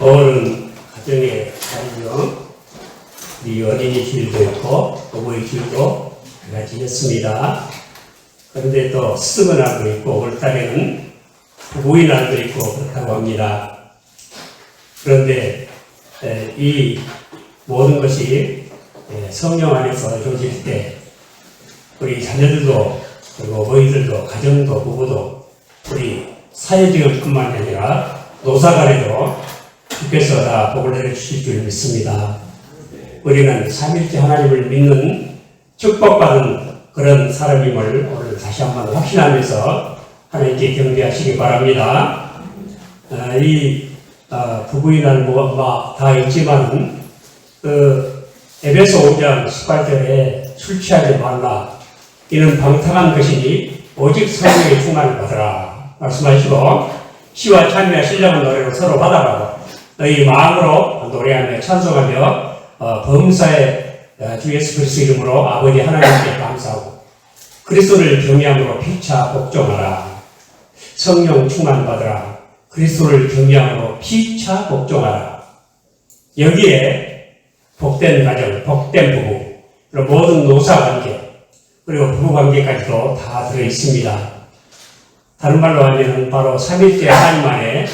어른 가정의 가정, 우리 어린이 주일도 있고 어버이 주일도 같이 했습니다. 그런데 또 스승의 날도 있고 올달에는 부부의 날도 있고 그렇다고 합니다. 그런데 이 모든 것이 성령 안에서 이루어질 때 우리 자녀들도 그리고 어머니들도 가정도 부부도 우리 사회적인 뿐만 아니라 노사간에도 주께서 다 복을 내려주실 줄 믿습니다. 우리는 삼일째 하나님을 믿는 축복받은 그런 사람임을 오늘 다시 한번 확신하면서 하나님께 경배하시기 바랍니다. 부부의 날 다 있지만 에베소 5장 18절에 술 취하지 말라. 이는 방탕한 것이니 오직 성령의 충만을 받으라. 말씀하시고 시와 찬미와 신령한 노래로 서로 받아가고 너희 마음으로 노래하며 찬송하며 범사의 주 예수 그리스도 이름으로 아버지 하나님께 감사하고 그리스도를 경외함으로 피차 복종하라. 성령 충만 받으라. 그리스도를 경외함으로 피차 복종하라. 여기에 복된 가정, 복된 부부, 그리고 모든 노사관계, 그리고 부부관계까지도 다 들어있습니다. 다른 말로 하면 바로 3일째 하나님 안에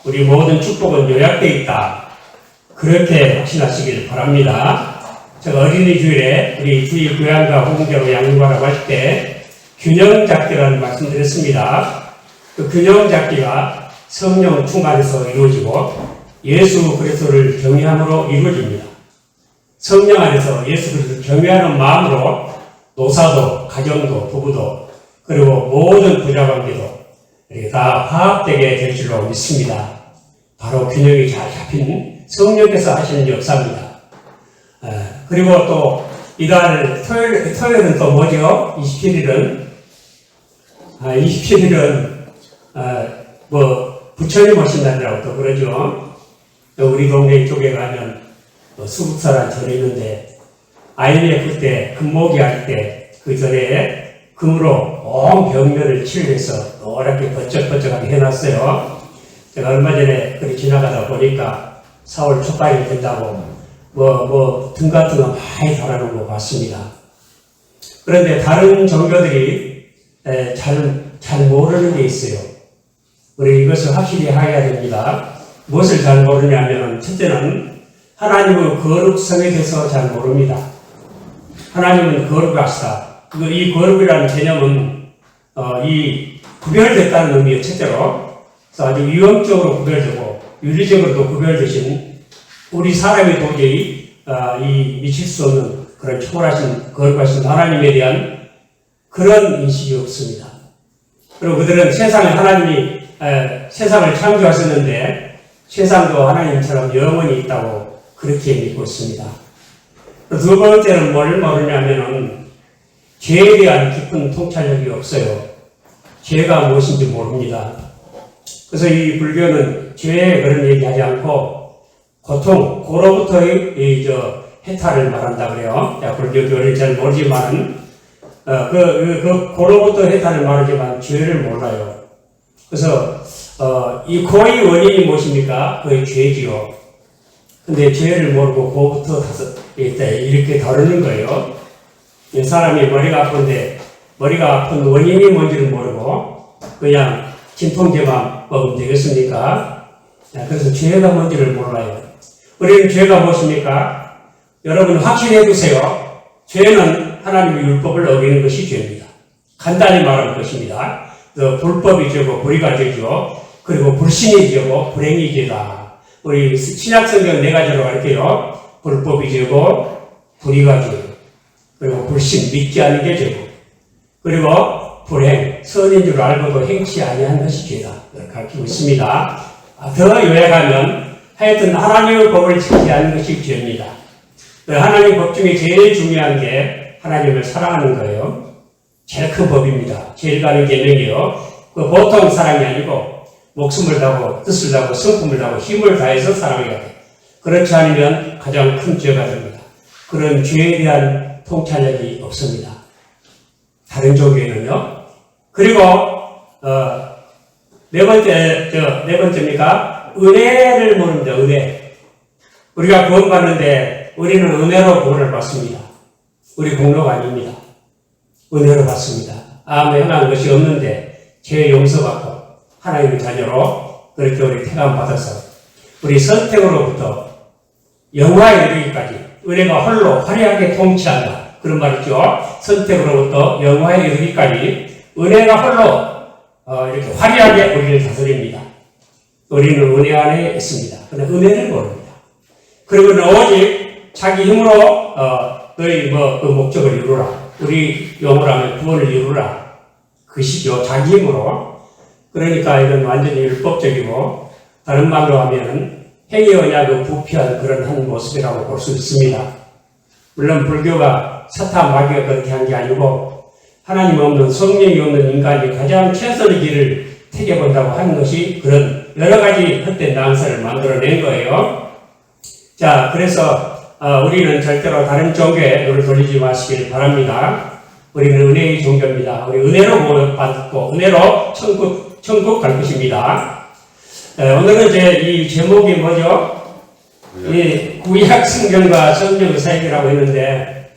우리 모든 축복은 요약되어 있다. 그렇게 확신하시길 바랍니다. 제가 어린이 주일에 우리 주일 교양과 호공대로 양육하라고 할 때 균형 잡기라는 말씀 드렸습니다. 그 균형 잡기가 성령 충만에서 이루어지고 예수 그리스도를 경외함으로 이루어집니다. 성령 안에서 예수 그리스도를 경외하는 마음으로 노사도, 가정도, 부부도, 그리고 모든 부자관계도 다 화합되게 될 줄로 믿습니다. 바로 균형이 잘 잡힌 성령께서 하시는 역사입니다. 그리고 또 이달 토요일은 또 뭐죠? 27일은 부처님 오신 날이라고 또 그러죠. 우리 동네 쪽에 가면 수국사란 절이 있는데 IMF 때 금모기 할 때 그 절에 금으로 온 벽면을 칠해서 노랗게 번쩍번쩍하게 해놨어요. 제가 얼마 전에 그리 지나가다 보니까 4월 초까지 된다고 등 같은 거 많이 달아놓은 거 봤습니다. 그런데 다른 종교들이 잘 모르는 게 있어요. 우리 이것을 확실히 해야 됩니다. 무엇을 잘 모르냐면 첫째는 하나님의 거룩성에 대해서 잘 모릅니다. 하나님은 거룩하시다. 이 거룩이라는 개념은 이 구별됐다는 의미의 첫째로 아주 위험적으로 구별되고 윤리적으로도 구별되신 우리 사람이 도저히 미칠 수 없는 그런 초월하신 거룩하신 하나님에 대한 그런 인식이 없습니다. 그리고 그들은 하나님이 세상을 창조하셨는데 세상도 하나님처럼 영원히 있다고 그렇게 믿고 있습니다. 두 번째는 뭘 모르냐면은 죄에 대한 깊은 통찰력이 없어요. 죄가 무엇인지 모릅니다. 그래서 이 불교는 죄에 그런 얘기하지 않고 고통, 고로부터의 해탈을 말한다 그래요. 불교를 잘 모르지만 고로부터 해탈을 말하지만 죄를 몰라요. 그래서 이 고의 원인이 무엇입니까? 그의 죄지요. 근데 죄를 모르고 고부터 이렇게 다루는 거예요. 사람이 머리가 아픈데 머리가 아픈 원인이 뭔지를 모르고 그냥 진통제만 먹으면 되겠습니까? 그래서 죄가 뭔지를 몰라요. 우리는 죄가 무엇입니까? 여러분 확신해 두세요. 죄는 하나님의 율법을 어기는 것이 죄입니다. 간단히 말하는 것입니다. 불법이 죄고 불의가 죄죠. 그리고 불신이 죄고 불행이 죄다. 우리 신약성경 4가지로 가르쳐요. 불법이 죄고 불의가 죄고 그리고 불신, 믿지 않는 게 죄고 그리고 불행, 선인 줄 알고도 행치 아니한 것이 죄다. 이렇게 가르치고 있습니다. 더 요약하면 하여튼 하나님의 법을 지키지 않는 것이 죄입니다. 하나님의 법 중에 제일 중요한 게 하나님을 사랑하는 거예요. 제일 큰 법입니다. 제일 가는 계명이요. 보통 사랑이 아니고 목숨을 다하고 뜻을 다하고 성품을 다하고 힘을 다해서 사랑해야 돼. 그렇지 않으면 가장 큰 죄가 됩니다. 그런 죄에 대한 통찰력이 없습니다. 다른 종교에는요. 그리고 네 번째입니까? 우리가 은혜를 모릅니다. 은혜. 우리가 구원 받는데 우리는 은혜로 구원을 받습니다. 우리 공로가 아닙니다. 은혜로 받습니다. 아무 행한 것이 없는데 죄 용서받고 하나님의 자녀로 그렇게 우리 택함 받아서 우리 선택으로부터 영화에 이르기까지 은혜가 홀로 화려하게 통치한다. 그런 말 있죠. 선택으로부터 영화에 이르기까지 은혜가 홀로 이렇게 화려하게 우리를 다스립니다. 우리는 은혜 안에 있습니다. 그러나 은혜를 모릅니다. 그리고는 오직 자기 힘으로 너희 그 목적을 이루라. 우리 용어로 하면 구원을 이루라. 그것이죠. 자기 힘으로. 그러니까 이건 완전히 율법적이고 다른 말로 하면 행위 언약의 부패한 그런 한 모습이라고 볼 수 있습니다. 물론 불교가 사탄 마귀가 그렇게 한 게 아니고 하나님 없는 성령이 없는 인간이 가장 최선의 길을 택해본다고 하는 것이 그런 여러 가지 헛된 낭설을 만들어낸 거예요. 자, 그래서 우리는 절대로 다른 종교에 눈을 돌리지 마시길 바랍니다. 우리는 은혜의 종교입니다. 우리 은혜로 받고 은혜로 천국 갈 것입니다. 오늘은 이제 이 제목이 뭐죠? 이 구약 성경과 성경의 사역이라고 했는데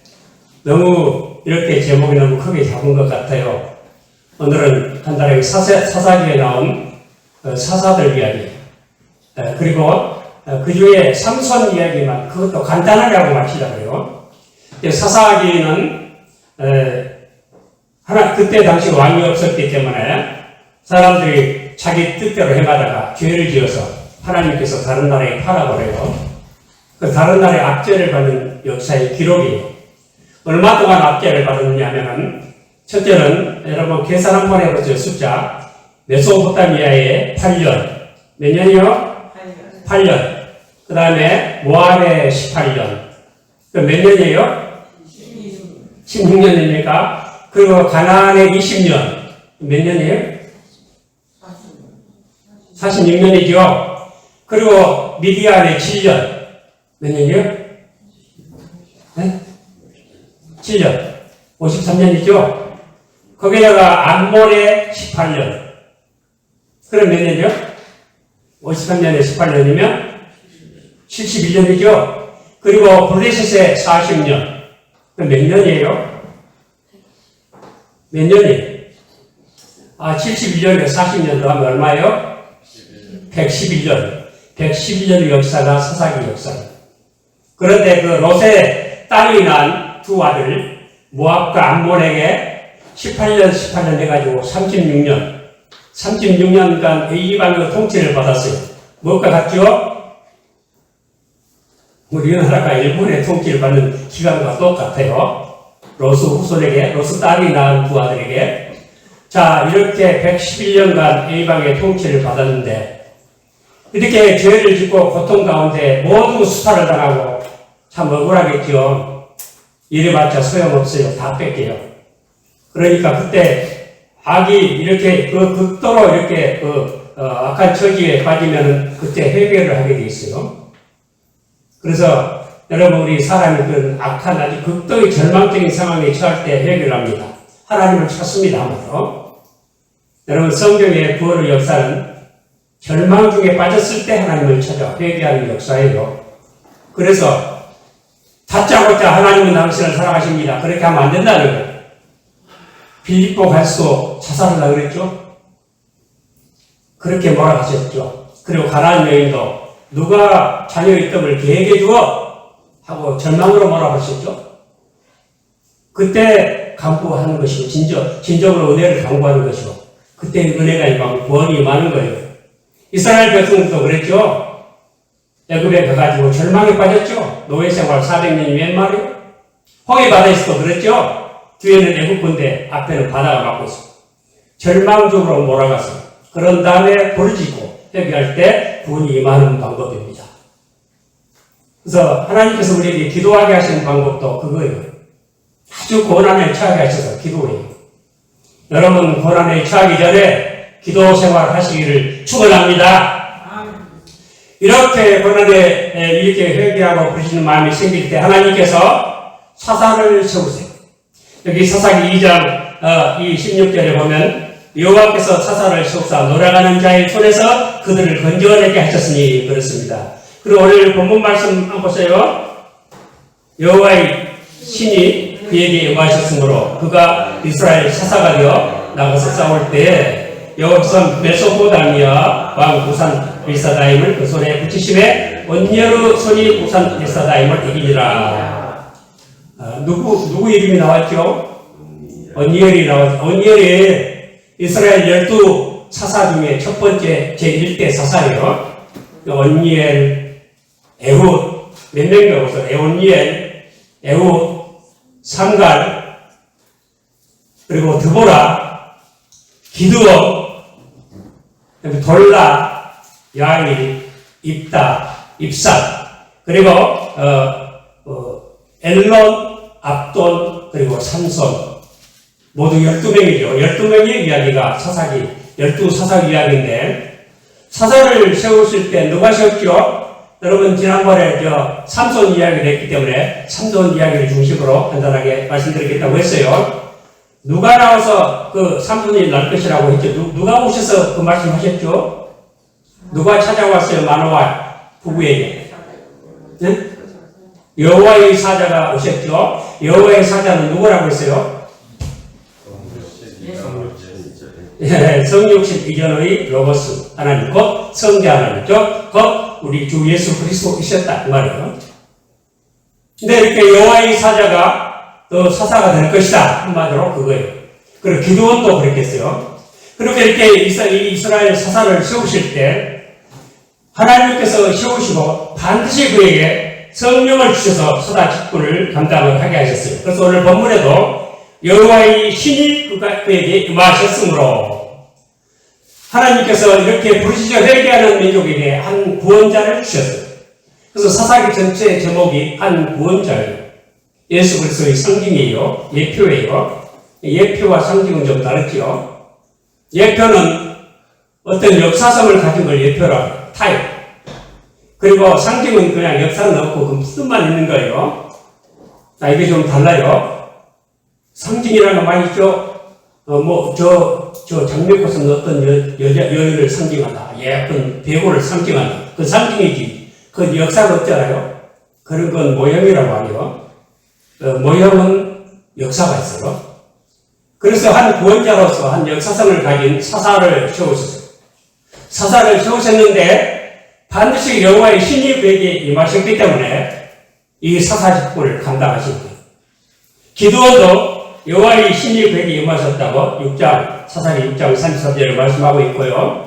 너무 이렇게 제목이 너무 크게 잡은 것 같아요. 오늘은 간단하게 사사기에 나온 사사들 이야기 그리고 그 중에 삼손 이야기만 그것도 간단하게 하고 마치자고요. 사사기는 그때 당시 왕이 없었기 때문에 사람들이 자기 뜻대로 행하다가 죄를 지어서 하나님께서 다른 나라에 팔아버려요. 그 다른 나라에 압제를 받는 역사의 기록이에요. 얼마 동안 압제를 받았느냐 하면은 첫째는 여러분 계산 한번 해보죠. 숫자 메소포타미아에 8년 몇 년이요? 8년. 그 다음에 모압에 18년. 그 몇 년이에요? 16년입니까? 그리고 가나안에 20년. 몇 년이에요? 46년이죠. 그리고 미디안에 7년. 몇 년이요? 네? 7년. 53년이죠. 거기다가 암몬에 18년. 그럼 몇 년이요? 53년에 18년이면 71년이죠. 그리고 블레셋에 40년. 그럼 몇 년이에요? 몇 년이에요? 71년에 40년 더하면 얼마예요? 111년. 111년의 역사가 사사기 역사입니다. 그런데 그 롯의 딸이 난 두 아들, 모압과 암몬에게 18년 해가지고 36년간 이방의 통치를 받았어요. 무엇과 같죠? 우리나라가 일본의 통치를 받는 기간과 똑같아요. 롯의 후손에게, 롯의 딸이 낳은 두 아들에게. 자, 이렇게 111년간 A방의 통치를 받았는데, 이렇게 죄를 짓고 고통 가운데 모두 수탈을 당하고, 참 억울하겠죠. 이래봤자 소용없어요. 다 뺏겨요. 그러니까 그때 악이 이렇게 극도로 이렇게 악한 처지에 빠지면 그때 회개를 하게 돼 있어요. 그래서 여러분 우리 사람이 그 악한 아주 극도의 절망적인 상황에 처할 때 회개를 합니다. 하나님을 찾습니다. 아무도. 여러분 성경의 구원의 역사는 절망 중에 빠졌을 때 하나님을 찾아 회개하는 역사예요. 그래서 다짜고짜 하나님은 당신을 사랑하십니다. 그렇게 하면 안 된다는 거예요. 빌립보 갈수록 자살하려고 그랬죠? 그렇게 뭐라 하셨죠? 그리고 가나안 여인도 누가 자녀의 떡을 개에게 주어? 하고 절망으로 뭐라 하셨죠? 그때 강구하는 것이고 진정으로 은혜를 강구하는 것이고 그때 은혜가 임하고 구원이 임하는 거예요. 이스라엘 백성도 그랬죠? 애굽에 가가지고 절망에 빠졌죠? 노예 생활 400년이 웬 말이에요? 홍해 바다에서도 그랬죠? 뒤에는 애굽 군대, 앞에는 바다가 막고 있어. 절망적으로 몰아가서 그런 다음에 부르짖고 회개할 때 구원이 임하는 방법입니다. 그래서 하나님께서 우리에게 기도하게 하시는 방법도 그거예요. 아주 고난에 처하게 하셔서 기도해요. 여러분 고난에 처하기 전에 기도 생활 하시기를 축원합니다. 이렇게 고난에 이렇게 회개하고 부르시는 마음이 생길 때 하나님께서 사사를 세우세요. 여기 사사기 2장 이 16절에 보면 여호와께서 사사를 세우사 놀아가는 자의 손에서 그들을 건져내게 하셨으니 그렇습니다. 그리고 오늘 본문 말씀 한번 보세요. 여호와의 신이 그에게 임하셨으므로 그가 이스라엘 사사가 되어 나가서 싸울 때에 여호와께서 메소포다미아 왕 우산 엘사다임을 그 손에 붙이심에 온니엘 손이 우산 엘사다임을 이기니라. 누구 이름이 나왔죠? 온니엘이 나왔죠. 온니엘이 이스라엘 12사사 중에 첫 번째 제1대 사사예요. 온니엘, 에훗, 몇 명이 없어요. 온니엘, 에훗, 삼갈, 그리고 드보라, 기드온, 돌라, 야일, 입다, 입삿, 그리고 엘론, 압돈, 그리고 삼손 모두 12명이죠. 12명의 이야기가 사사기, 12사사 이야기인데 사사를 세우실 때 누가 세웠죠? 여러분 지난번에 삼손 이야기를 했기 때문에 삼손 이야기를 중심으로 간단하게 말씀드리겠다고 했어요. 누가 나와서 그 삼손이 날 것이라고 했죠? 누가 오셔서 그 말씀하셨죠? 누가 찾아왔어요? 마노아 부부에게. 네? 여호와의 사자가 오셨죠? 여호와의 사자는 누구라고 했어요? 성육신 이전의 로고스 하나님, 곧 성자 하나님이죠. 곧 우리 주 예수 그리스도이셨다 그 말이에요. 근데 이렇게 여호와의 사자가 또 사사가 될 것이다 한마디로 그거예요. 그리고 기드온도 그랬겠어요. 그렇게 이렇게 이스라엘 사사를 세우실 때 하나님께서 세우시고 반드시 그에게 성령을 주셔서 사사 직분을 감당을 하게 하셨어요. 그래서 오늘 본문에도 여호와의 신이 그에게 임하셨으므로 하나님께서 이렇게 부르시죠 회개하는 민족에게 한 구원자를 주셨어요. 그래서 사사기 전체의 제목이 한 구원자예요. 예수 그리스도의 상징이에요. 예표예요. 예표와 상징은 좀 다르죠. 예표는 어떤 역사성을 가진 걸 예표라고 해요. 타입. 그리고 상징은 그냥 역사는 없고 그 뜻만 있는 거예요. 이게 좀 달라요. 상징이라는 거 많이 있죠. 저 장미꽃은 어떤 여인을 상징한다. 예쁜 배우를 상징한다. 그 상징이지. 그 역사가 없잖아요. 그런 건 모형이라고 하죠. 모형은 역사가 있어요. 그래서 한 구원자로서 한 역사성을 가진 사사를 세우셨어요. 사사를 세우셨는데 반드시 여호와의 신이 그에게 임하셨기 때문에 이 사사 직분을 감당하신 거예요. 기드온도 여호와의 신이 그에게 임하셨다고 사사기 6장 33절에 말씀하고 있고요.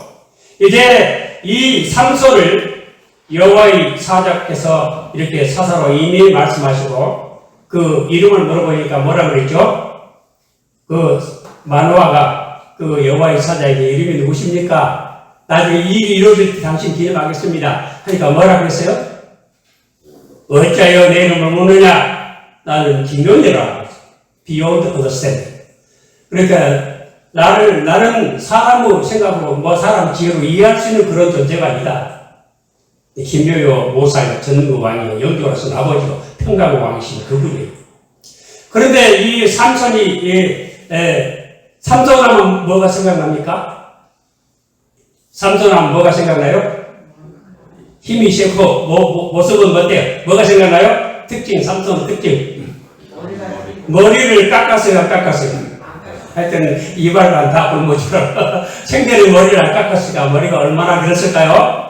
이제 이 삼손을 여호와의 사자께서 이렇게 사사로 이미 말씀하시고 그 이름을 물어보니까 뭐라 그랬죠? 그 마노아가 그 여호와의 사자에게 이름이 누구십니까? 나중에 이 일이 이루어질 때 당신 기념하겠습니다. 하니까 뭐라 그랬어요? 어찌하여 내 이름을 묻느냐? 나는 기념이라. Beyond understanding. 그러니까 나는 사람의 생각으로 사람 지혜로 이해할 수 있는 그런 존재가 아니다. 김여요 모사이가 전능의 왕이요 영조로서 아버지로 평강의 왕이신 그분이에요. 그런데 이 삼손이 삼손하면 뭐가 생각납니까? 삼손하면 뭐가 생각나요? 힘이 세고 모습은 어때요? 뭐가 생각나요? 특징, 삼손 특징. 머리를 깎았어요, 안 깎았어요? 하여튼 이발만 다 굶어주라. 생전에 머리를 안 깎았으니까 머리가 얼마나 길었을까요?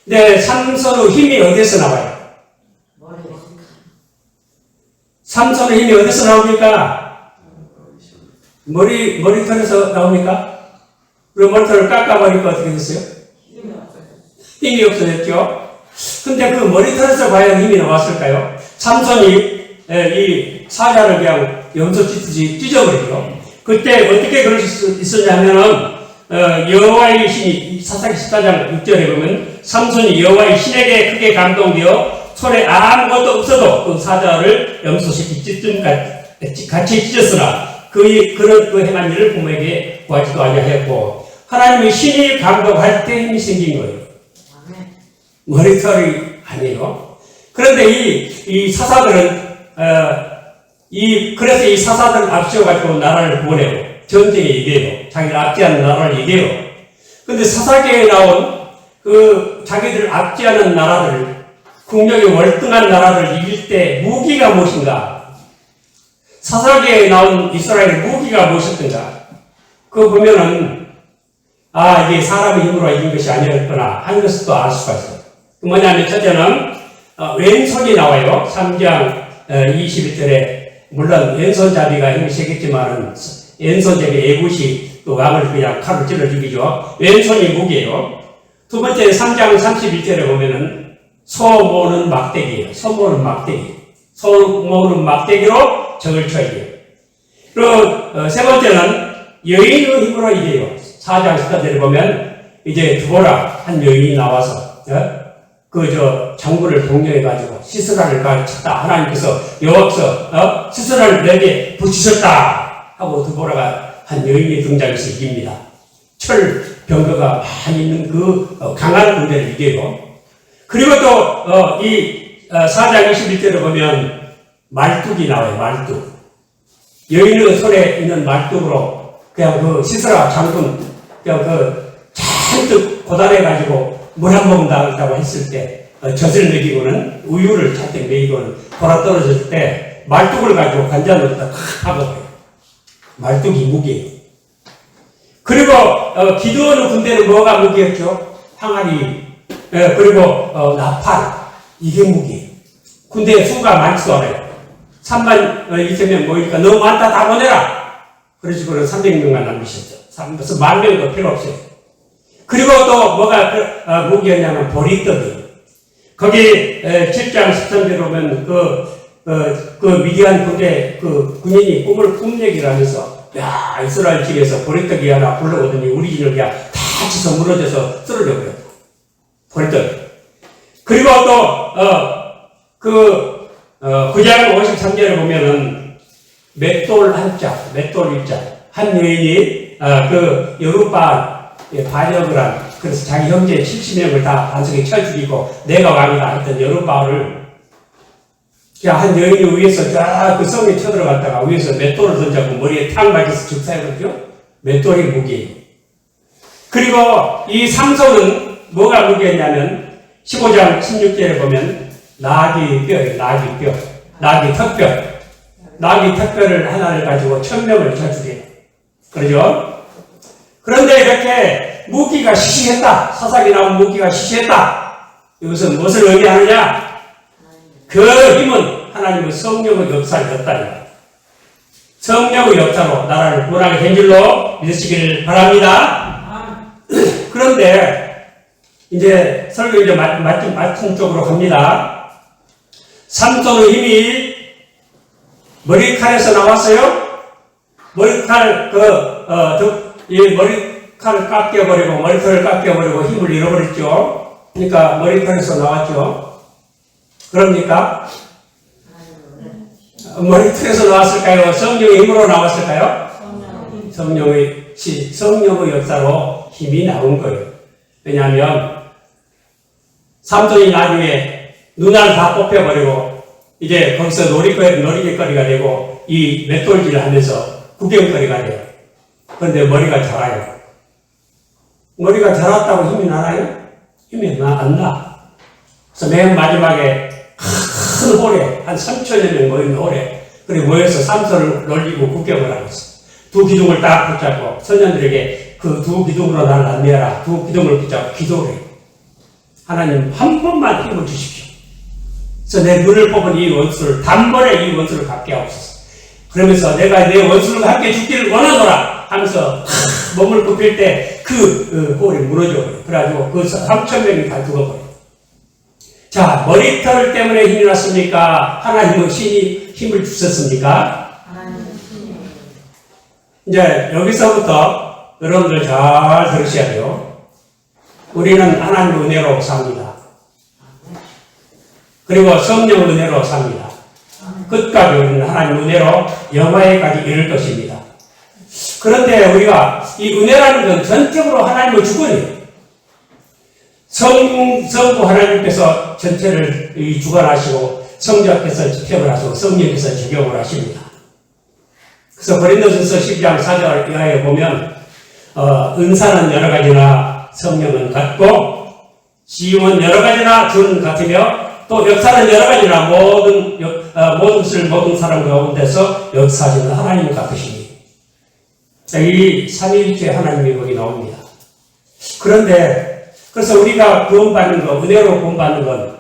근데 삼손의 힘이 어디서 나와요? 삼손의 힘이 어디서 나옵니까? 머리털에서 나옵니까? 그리고 머리털을 깎아버리니까 어떻게 됐어요? 힘이 없어졌죠? 근데 그 머리털에서 과연 힘이 나왔을까요? 삼손이 이 사자를 그냥 염소 찢듯이 찢어버리죠. 그때 어떻게 그럴 수 있었냐면은 여호와의 신이 사사기 14장 6절에 보면 삼손이 여호와의 신에게 크게 감동되어 손에 아무것도 없어도 그 사자를 염소시키 찢든 같이 찢었으나 그 행한 일을 부모에게 구하지도 아니하였고 하나님의 신이 감동할 때 힘이 생긴 거예요. 머리털이 아니에요. 그런데 이 사사들은 그래서 이 사사들을 앞세워가지고 나라를 보내고 전쟁에 얘기해요. 자기를 압제하는 나라를 얘기해요. 근데 사사기에 나온 그 자기들 압제하는 나라들, 국력이 월등한 나라를 이길 때 무기가 무엇인가? 사사기에 나온 이스라엘의 무기가 무엇이었던가? 그거 보면은 이게 사람의 힘으로 이긴 것이 아니었구나 하는 것을 또 알 수가 있어요. 그 뭐냐면 첫째는 왼손이 나와요. 3장 21절에 물론 왼손잡이가 힘이 세겠지만은 왼손잡이 에봇이 또 왕을 그냥 칼로 찔러 죽이죠. 왼손이 무기예요. 두 번째 3장 31절에 보면은 소 모는 막대기예요. 소 모는 막대기. 소 모는 막대기로 적을 쳐야 돼요. 그리고 세 번째는 여인의 힘으로 이겨요. 4장 14절에 보면 이제 드보라 한 여인이 나와서 장군을 동료해가지고 시스라를 가르쳤다. 하나님께서 여호와께서 시스라를 내게 붙이셨다 하고 드보라가 한 여인이 등장해서 이깁니다. 철 병거가 많이 있는 그 강한 군대를 이겨요. 그리고 또 이 4장 21절에 보면 말뚝이 나와요. 말뚝. 여인의 손에 있는 말뚝으로 그냥 그 시스라 장군 그냥 잔뜩 고단해가지고 물 한 모금 나갔다고 했을 때 젖을 먹이고는 우유를 잔뜩 먹이고는 돌아 떨어졌을 때 말뚝을 가지고 관자놀이다 하고 말뚝이 무기예요. 그리고 기드온의 군대는 뭐가 무기였죠? 항아리 그리고 나팔 이게 무기예요. 군대 수가 많지도 않아요. 3만 2천명 모이니까 너무 많다 다 보내라. 그러시고는 300명만 남기셨죠. 그래서 10,000명도 필요 없어요. 그리고 또 뭐가 무기였냐면 보리떡이. 거기 7장 13절에 보면 그 미디안 군대 그 군인이 꿈 얘기를 하면서 야 이스라엘 집에서 보리떡이 하나 불러오더니 우리 집을 그냥 다 치서 무너져서 쓰러져 버렸다. 보리떡. 그리고 또 9장 53절에 보면은 맷돌 한자, 맷돌 일자 한 여인이 여룻바알 반역을 한, 그래서 자기 형제 70명을 다 반석에 쳐 죽이고 내가 왕이다 했던 여룻바알을 한 여인이 위에서 그 성에 쳐들어갔다가 위에서 맷돌을 던져고 머리에 탁 맞아서 즉사해버리죠. 맷돌이 무기예요. 그리고 이 삼손은 뭐가 무기였냐면 15장 16절에 보면 나귀 뼈예요. 나귀 턱뼈를 하나를 가지고 1000명을 쳐 죽여요. 그러죠? 그런데 이렇게 무기가 시시했다. 사사기 나온 무기가 시시했다. 이것은 무엇을 의미하느냐? 그 힘은 하나님의 성령의 역사였다. 성령의 역사로 나라를 구원하게 된 줄로 믿으시길 바랍니다. 그런데 이제 설교 이제 말씀 쪽으로 갑니다. 삼손의 힘이 머리칼에서 나왔어요. 머리칼 머리칼을 깎여버리고 머리털을 깎여버리고 힘을 잃어버렸죠. 그러니까 머리칼에서 나왔죠. 그럽니까? 머리털에서 나왔을까요? 성령의 힘으로 나왔을까요? 성령의 역사로 힘이 나온 거예요. 왜냐하면 삼손이 나중에 눈알 다 뽑혀버리고 이제 거기서 놀이거리가 되고 이 맷돌질을 하면서 구경거리가 돼요. 그런데 머리가 자라요. 머리가 자랐다고 힘이 나나요? 힘이 안 나. 그래서 맨 마지막에 큰 홀에 한 3,000여 명 모인 홀에 그리고 모여서 삼손을 놀리고 구경을 하고 있어요. 두 기둥을 딱 붙잡고 선녀들에게 그 두 기둥으로 나를 안내하라. 두 기둥을 붙잡고 기도를 해요. 하나님 한 번만 힘을 주십시오. 그래서 내 눈을 뽑은 이 원수를 단번에 이 원수를 갖게 하옵소서. 그러면서 내가 내 원수를 함께 죽기를 원하노라 하면서 몸을 굽힐 때 그 홀이 무너져버려요. 그래가지고 그 3,000명이 다 죽어버려요. 자, 머리털 때문에 힘이 났습니까? 하나님의 신이 힘을 주셨습니까? 이제 여기서부터 여러분들 잘 들으셔야 돼요. 우리는 하나님의 은혜로 삽니다. 그리고 성령의 은혜로 삽니다. 끝까지 우리는 하나님의 은혜로 영화에까지 이를 것입니다. 그런데 우리가 이 은혜라는 건 전적으로 하나님의 주권이에요. 성부 하나님께서 전체를 주관하시고 성자께서 집행을 하시고 성령께서 적용을 하십니다. 그래서 고린도전서 12장 4절 이하에 보면 은사는 여러 가지나 성령은 같고 지음은 여러 가지나 주는 같으며 또 역사는 여러 가지나 모든 것을 모든 사람 가운데서 역사하시는 하나님 같으시니 이 삼위일체 하나님의 복이 나옵니다. 그런데 그래서 우리가 구원받는 거, 은혜로 구원받는 건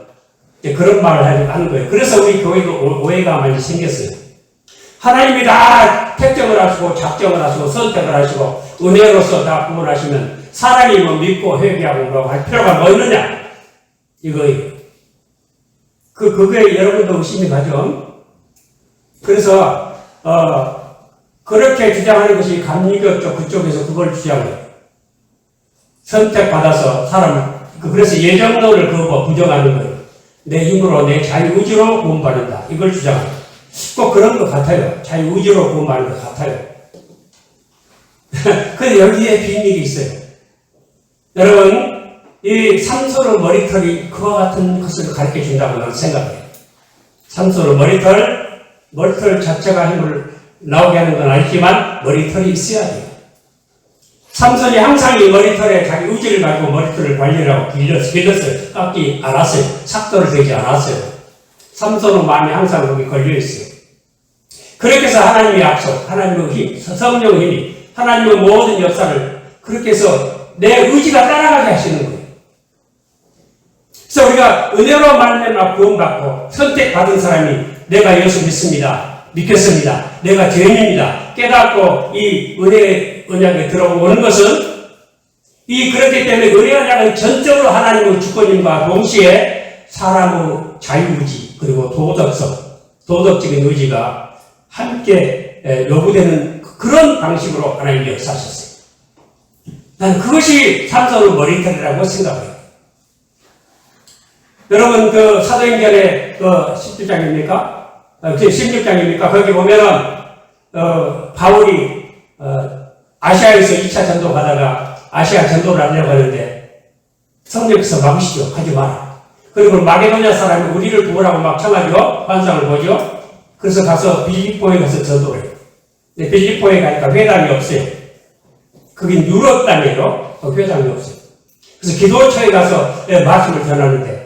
그런 말을 하는 거예요. 그래서 우리 교회도 오해가 많이 생겼어요. 하나님이 다 택정을 하시고 작정을 하시고 선택을 하시고 은혜로서 다 구원하시면 사람이 뭐 믿고 회개하고 뭐라고 할 필요가 뭐 있느냐? 이거예요. 그게 여러분도 의심이 가죠? 그래서, 그렇게 주장하는 것이 감리교 쪽 그쪽에서 그걸 주장해요. 선택받아서 그래서 예정론을 그거 부정하는 거예요. 내 힘으로, 내 자유의지로 구원받는다. 이걸 주장합니다. 꼭 그런 것 같아요. 자유의지로 구원받는 것 같아요. 근데 여기에 비밀이 있어요. 여러분, 이 삼소의 머리털이 그와 같은 것을 가르쳐 준다고 나는 생각해요. 삼소의 머리털 자체가 힘을 나오게 하는 건 아니지만 머리털이 있어야 돼요. 삼손이 항상 이 머리털에 자기 의지를 가지고 머리털을 관리하고 길렀어요. 깎지 않았어요. 삭도를 대지 않았어요. 삼손은 마음이 항상 거기 걸려있어요. 그렇게 해서 하나님의 약속, 하나님의 힘, 성령의 힘이 하나님의 모든 역사를 그렇게 해서 내 의지가 따라가게 하시는 거예요. 그래서 우리가 은혜로 말미암아 구원받고 선택받은 사람이 내가 예수 믿습니다. 믿겠습니다. 내가 죄인입니다. 깨닫고 이 은혜 언약에 들어오는 것은 그렇기 때문에 은혜 언약은 전적으로 하나님의 주권님과 동시에 사람의 자유의지 그리고 도덕적인 의지가 함께 요구되는 그런 방식으로 하나님이 역사하셨어요. 난 그것이 삼손의 머리털이라고 생각해요. 여러분, 사도행전의 17장입니까? 16장입니까? 거기 보면은, 바울이, 아시아에서 2차 전도 가다가 아시아 전도를 하려고 하는데, 성령께서 막으시죠. 하지 마라. 그리고 마게도냐 사람이 우리를 구원하고 막 청하죠. 환상을 보죠. 그래서 가서 빌립보에 가서 전도를 해요. 근데 빌립보에 가니까 회당이 없어요. 거긴 유럽 땅이에요. 회당이 없어요. 그래서 기도처에 가서 말씀을 전하는데,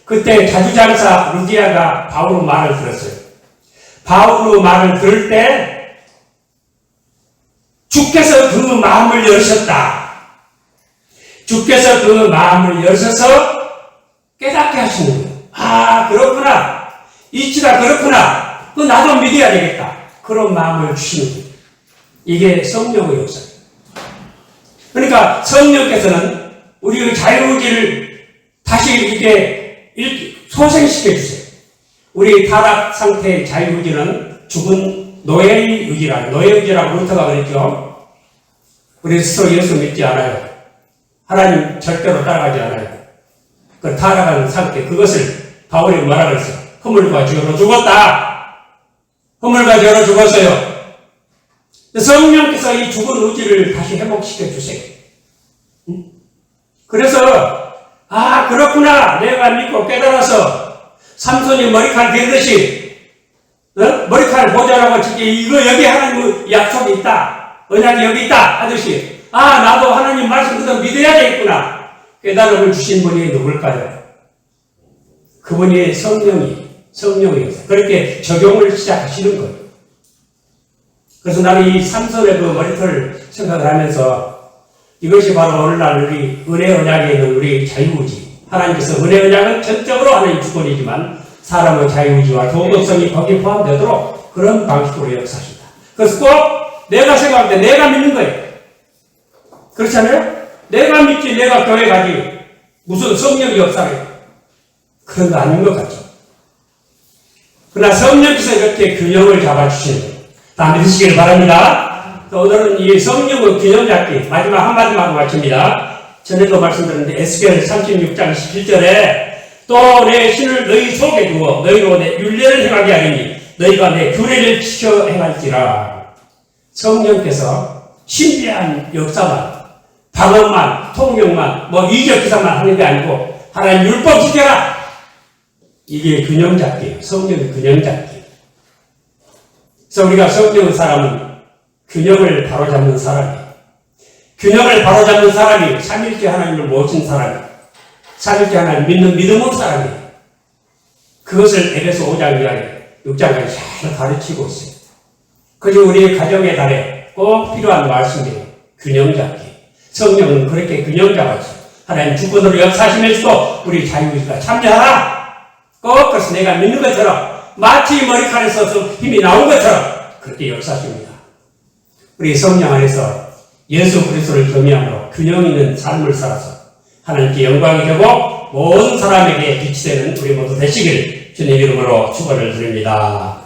그때 자주장사 루디아가 바울의 말을 들었어요. 바울의 말을 들을 때 주께서 그 마음을 열으셨다. 주께서 그 마음을 열으셔서 깨닫게 하시는 거예요. 아, 그렇구나. 이치가 그렇구나. 그 나도 믿어야 되겠다. 그런 마음을 주시는 거예요. 이게 성령의 역사예요. 그러니까 성령께서는 우리의 자유의지를 다시 이게 소생시켜 주세요. 우리 타락 상태의 자유의지는 죽은 노예의 의지라고 루터가 그랬죠. 우리 스스로 예수 믿지 않아요. 하나님 절대로 따라가지 않아요. 그 타락한 상태, 그것을 바울이 뭐라 그랬어요? 허물과 죄로 죽었다. 허물과 죄로 죽었어요. 성령께서 이 죽은 의지를 다시 회복시켜 주세요. 그래서 아, 그렇구나. 내가 믿고 깨달아서 삼손이 머리칼 대듯이 머리칼 보자라고 이거 여기 하나님의 약속이 있다. 언약이 여기 있다. 하듯이 아, 나도 하나님 말씀 그대로 믿어야 되겠구나. 깨달음을 주신 분이 누굴까요? 그분이 성령이었어요. 그렇게 적용을 시작하시는 거예요. 그래서 나는 이 삼손의 그 머리털을 생각을 하면서 이것이 바로 오늘날 우리 은혜 언약에 있는 우리 자유의지. 하나님께서 은혜 언약은 전적으로 하나님 주권이지만 사람의 자유의지와 도덕성이 거기에 포함되도록 그런 방식으로 역사하신다. 그래서 꼭 내가 생각할 때 내가 믿는 거예요. 그렇지 않아요? 내가 믿지 내가 교회 가지 무슨 성령의 역사를 그런 거 아닌 것 같죠. 그러나 성령께서 이렇게 균형을 잡아주시는 거예요. 다 믿으시길 바랍니다. 오늘은 이 성령의 균형 잡기 마지막 한마디만 마칩니다. 전에도 말씀드렸는데 에스겔 36장 17절에 또 내 신을 너희 속에 두어 너희로 내 율례를 행하게 하리니 너희가 내 규례를 지켜 행할지라. 성령께서 신비한 역사만 방언만 통역만 이적 기사만 하는 게 아니고 하나님 율법 지켜라. 이게 균형 잡기예요. 성령의 균형 잡기. 그래서 우리가 성령의 사람은 균형을 바로잡는 사람이에요. 균형을 바로잡는 사람이 삼일째 하나님을 모신 사람이에요. 삼일째 하나님 믿는 믿음의 사람이에요. 그것을 에베소 5장 이하에 6장까지 잘 가르치고 있어요. 그래서 우리 가정의 달에 꼭 필요한 말씀이에요. 균형 잡기. 성령은 그렇게 균형 잡았죠. 하나님 주권으로 역사하시면서도 우리 자유의지가 참여하라. 꼭 그래서 내가 믿는 것처럼 마치 머리칼에서 힘이 나온 것처럼 그렇게 역사하십니다. 우리 성령 안에서 예수 그리스도를 경외함으로 균형 있는 삶을 살아서 하나님께 영광이 되고 모든 사람에게 빛이 되는 우리 모두 되시길 주님 이름으로 축원을 드립니다.